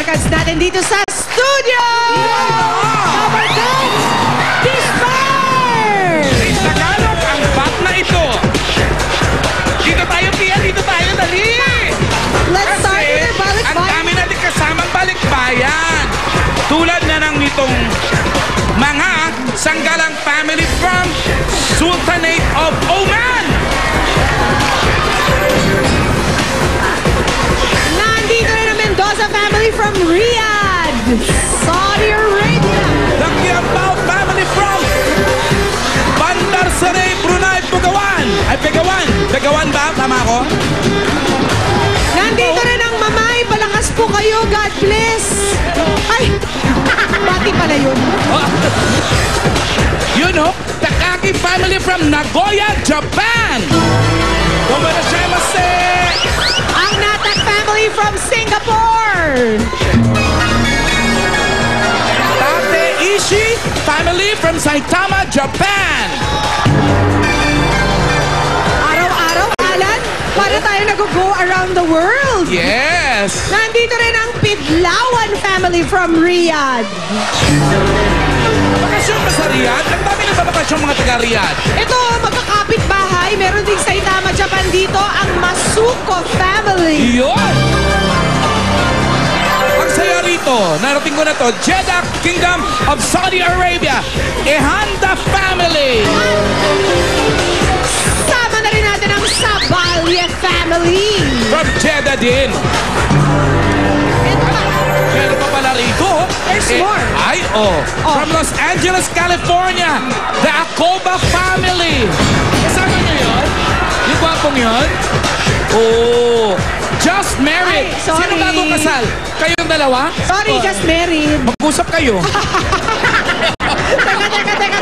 Dabarkads natin dito sa studio! Dabarkads! Dispar! Sa Tagalog, ang bat na ito. Dito tayo, Pia. Dito tayo. Dali! Let's start with our balikbayan. Ang dami natin kasamang balikbayan. Tulad na ng nitong mga sanggalang family from Sultanate of Oman. Nandito rin ang Mendoza family from Riyadh, Saudi Arabia. The Quiambao family from Bandar Seri, Brunei, Pugawan. Ay, Pegawan. Pegawan ba? Tama ako? Nandito rin ang Mamay, palakas po kayo, God bless. Ay, bati pala yun. You know, Takaki family from Nagoya, Japan. Gomerashimase. Ang Natak family from Singapore. Tate Ishii family from Saitama, Japan. Araw-araw, Alan, para tayo nag-go around the world. Yes. Nandito rin ang Pidlawan family from Riyadh. Bakasyon ba sa Riyadh? Ang dami nagbabakasyon mga taga-Riyadh. Ito, magkakapit bahay. Meron din sa Saitama, Japan dito, ang Masuko family. Yun! Ang saya rito, narating ko na to, Jeddah Kingdom of Saudi Arabia, Ehanda family. Sama na rin natin ang Sabalye family. From Jeddah din. Ito pa. Meron pa pala rito. There's more. Ay, From Los Angeles, California, the Acoba family. Kasama niyo yun? Yung gwapong yun? Oh, just married. Ay, sorry. Sino bagong kasal? Kayong dalawa? Sorry, just married. Mag-usap kayo.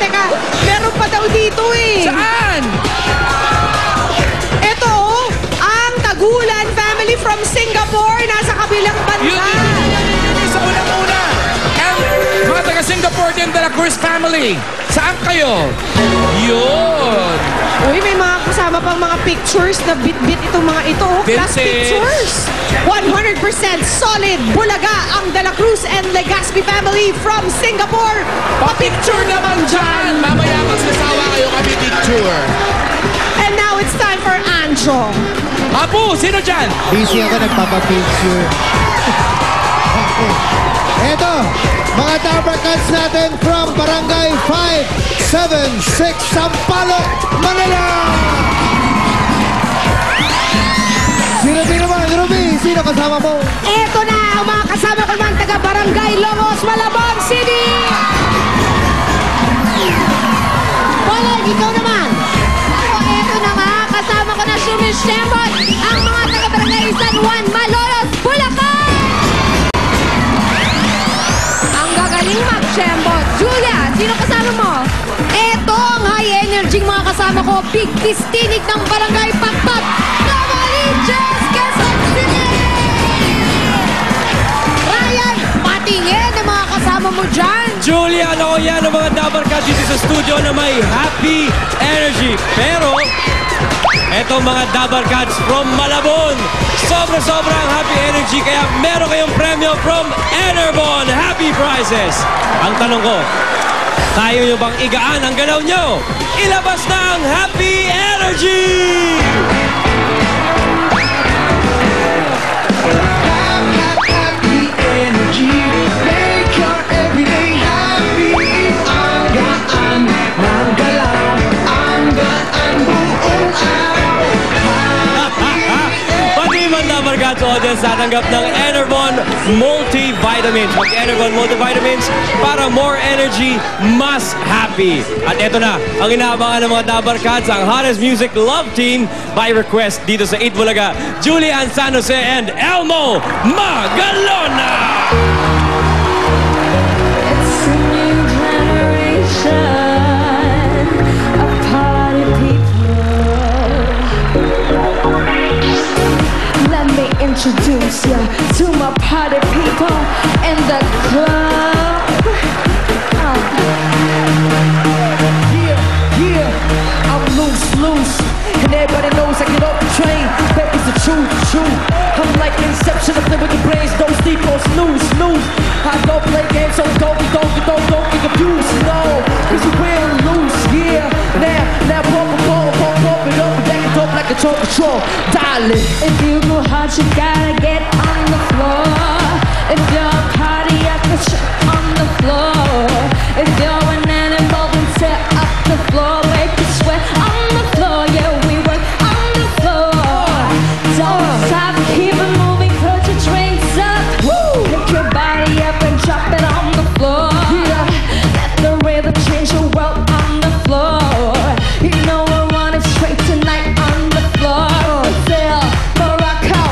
Teka. Meron pa daw dito eh. Saan? Ito, ang Tagulan family from Singapore. Nasa kabilang banda. Yun, sa unang-una. And mga taga-Singapore din, de la Cruz family. Saan kayo? Yun. Uy, may mga kasama pang mga pictures na bit-bit itong mga ito. Class Vintage. pictures. 100% solid. Bulaga ang De La Cruz and Legazpi family from Singapore. Pa-picture naman dyan. Mamaya magsasawa kayo kami picture. And now it's time for Anjo. Apu, sino dyan? Busy ako, nagpapapicture. Eto, mga Dabarkads natin from Barangay 576 Sampaloc, Manila! Sino naman, Ruby? Sino kasama mo? Ito na ang mga kasama ko naman taga Barangay Longos, Malabon City. Palag, ikaw naman. Ito na nga, kasama ko na Sumishembot, ang mga taga Barangay San Juan, Malolos, Bulacan. Ang gagaling mag-Shembot. Julia, sino kasama mo? Ito ang high energy mga kasama ko. Big Tistinig ng Barangay Pakpak, Novaliches, Quezon City. Ryan, patingin ang mga kasama mo dyan. Julia, ano yan ang mga Dabarkads dito sa studio na may happy energy. Pero, eto mga Dabarkads from Malabon, sobrang happy energy kaya meron kayong premyo from Enerbon Happy Prizes. Ang tanong ko, kaya nyo bang igaan ang galaw nyo? Ilabas na ang happy energy! Dabarkads audience tatanggap ng Enerbon Multivitamins. Mag-Enerbon Multivitamins para more energy, mas happy. At eto na, ang inaabangan ng mga Dabarkads, ang hottest music love team by request dito sa 8 Bulaga, Julian San Jose and Elmo Magalona! It's a new generation of party people. Let me introduce you to my party people in the club. Yeah, I'm loose, and everybody knows I get off the train. That was the truth. I'm like Inception, I play with the brains, don't sleep or snooze. control, darling. If you go hard, you gotta get on the floor. If you're a party, I can shit on the floor. If you're an animal, then set up the floor. Make you sweat on the floor. Yeah, we work on the floor. Don't stop, keep it moving, put your drinks up. Woo! Pick your body up and drop it on the floor. Yeah. Let the rhythm change your world on the floor. You know I want it straight tonight on the floor. Brazil, Morocco,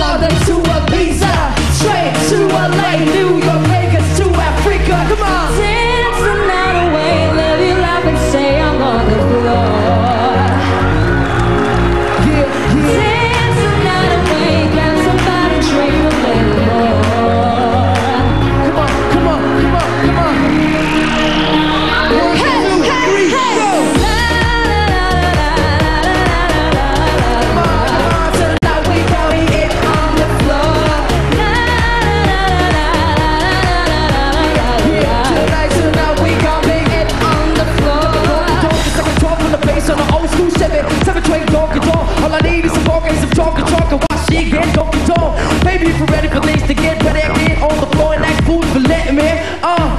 London to Ibiza, straight to LA, New York, Vegas to Africa. Come on, dance the night away, live your life and say I'm on the floor. Yeah, yeah. Dance the night away, grab somebody, drink a little more. Come on, come on, come on, come on. One, Hey, two, hey, three, hey. go. Come on, tonight we gon' get on the floor. Tonight we gon' make it. On the floor. Talk, second talk on the bass on the old school 7 train donkey dog. All I need is some pork and some talk and watch shit get donkey dog. Baby, if you're ready for things to get ready, get on the floor and act fool for letting me.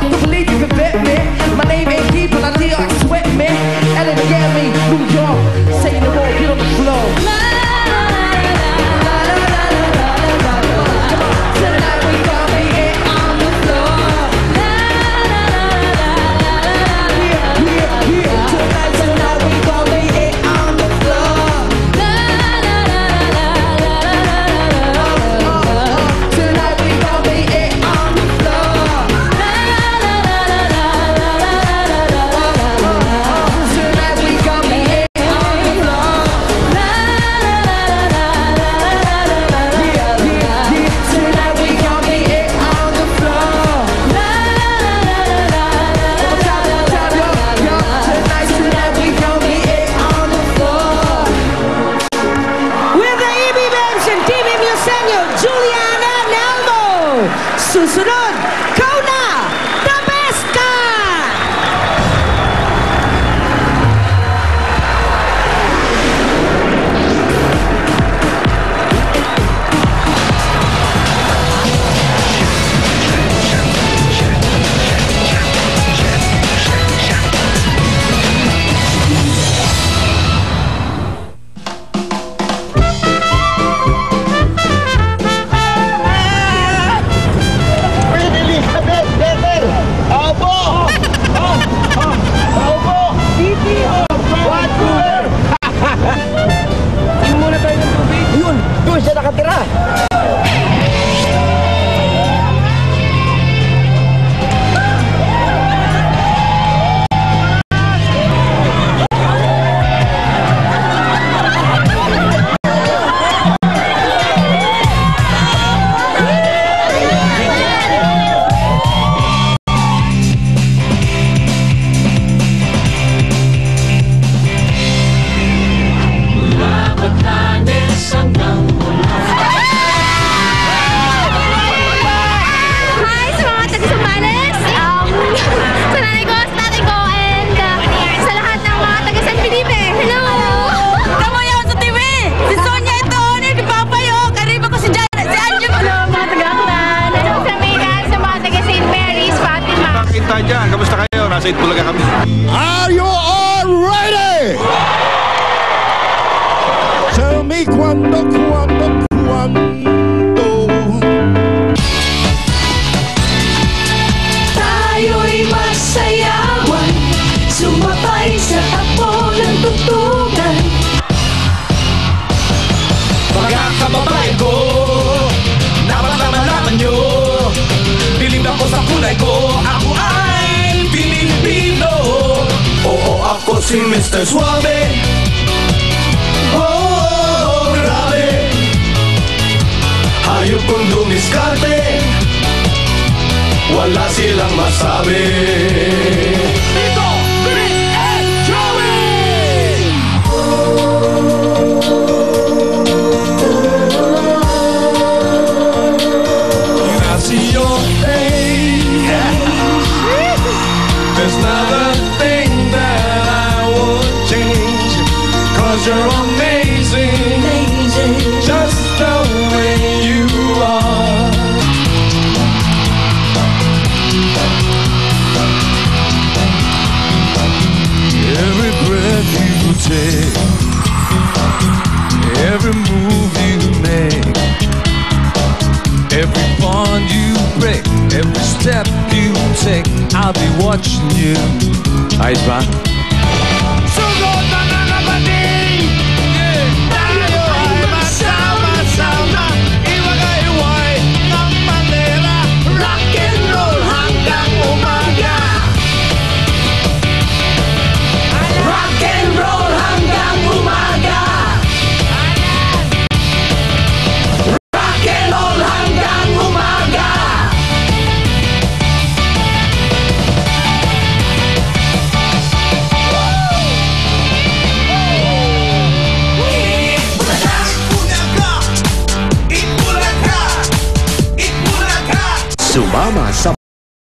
Don't believe you can bet me. My name ain't Keith, but I deal like sweat me. Ellen Grammy, New York. Say no more, get on the floor. Tonight we gon' make it on the floor. Tonight we gon' make it on the floor. Tonight we gon' make it on the floor. Tonight we gon' make it on the floor. Tonight we gon' make it on the floor. Tonight we gon' make it on the floor. With the EB Bands and Team Musenyo, Juliana Nelmo. Susunod, Kona, the best ka! Doon siya nakatira. Hi sa mga taga-Sambales, sa nanay ko, sa tatay ko, and sa lahat ng mga taga-San Felipe. Hello! Kamoy ako sa TV! Si Sonia ito, ni Papa yo, kariba ko si Anjo. Hello, mga taga-Aklan. Hello sa Megan, sa mga taga-St. Mary's, Fatima. Kita dyan, kamusta kayo? Nasa Itbulaga kami. Are you all ready? Tell me cuando. Tayo'y masayawan, sumabay sa takbo ng tugtugan. Mga kababayan ko, dapat na malaman nyo, dilim ako sa kulay ko, ako ay Pilipino. Oo, ako si Mr. Suave. Oh, grabe. Hayop kong dumiskarte, wala silang masabi. Dito, Chris and Joey! I see your face. There's not a thing that I would change, 'cause you're amazing. take, every move you make, every bond you break, every step you take, I'll be watching you. Ayos ba? Sugod na nakabating, tayo ay masama-sama, iwagay-iway ng manera, rock and roll hanggang umaga. Rock and roll hanggang umaga. Rock and roll hanggang umaga. Sumama sa